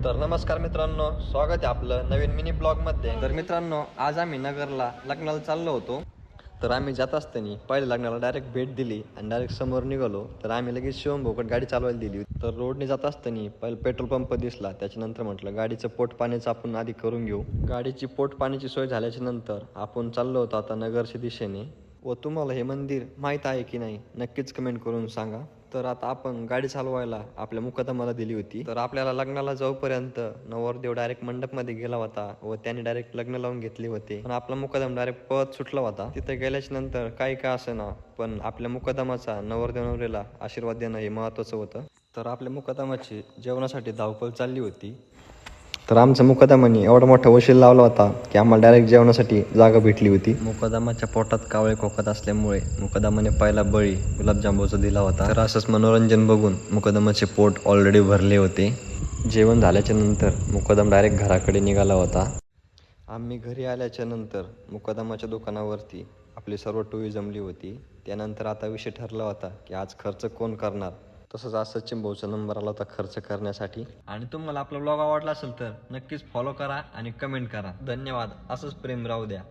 तर नमस्कार मित्रांनो, स्वागत आहे आपलं नवीन मिनी ब्लॉग मध्ये। तर मित्रांनो, आज आम्ही नगरला लग्नाला चाललो होतो। तर आम्ही जात असताना पहिले लग्नाला डायरेक्ट भेट दिली आणि डायरेक्ट समोर निघालो। तर आम्ही लगेच शिवम भाऊकडे गाडी चालवायला दिली। तर रोडने जात असताना पहिले पेट्रोल पंप दिसला, त्याच्यानंतर म्हटलं गाडीचं पोट पाण्याचं आपण आधी करून घेऊ। गाडीची पोट पाण्याची सोय झाल्याच्या नंतर आपण चाललो होतो आता नगरच्या दिशेने। व तुम्हाला हे मंदिर माहीत आहे की नाही नक्कीच कमेंट करून सांगा। तर आता आपण गाडी चालवायला आपल्या मुकादमाला दिली होती। तर आपल्याला लग्नाला जाऊपर्यंत नवरदेव डायरेक्ट मंडपमध्ये गेला होता व त्याने डायरेक्ट लग्न लावून घेतले होते। पण आपला मुकादम डायरेक्ट पळत सुटला होता। तिथे गेल्याच्या नंतर काही का असेना, पण आपल्या मुकादमाचा नवरदेव नवरीला आशीर्वाद देणं हे महत्त्वाचं होतं। तर आपल्या मुकादमाची जेवणासाठी धावपळ चालली होती। तर आमच्या मुकादमाने एवढा मोठा वशील लावला होता की आम्हाला डायरेक्ट जेवणासाठी जागा भेटली होती। मुकादमाच्या पोटात कावळे खोकत असल्यामुळे मुकादमाने पहिला बळी गुलाबजामुनचा दिला होता। तर असंच मनोरंजन बघून मुकादमाचे पोट ऑलरेडी भरले होते। जेवण झाल्याच्या नंतर मुकादम डायरेक्ट घराकडे निघाला होता। आम्ही घरी आल्याच्या नंतर मुकादमाच्या दुकानावरती आपली सर्व टोळी जमली होती। त्यानंतर आता विषय ठरला होता की आज खर्च कोण करणार। तसंच आज सचिन भाऊचा नंबर आला होता खर्च करण्यासाठी। आणि तुम्हाला आपला ब्लॉग आवडला असेल तर नक्कीच फॉलो करा आणि कमेंट करा। धन्यवाद। असंच प्रेम राहू द्या।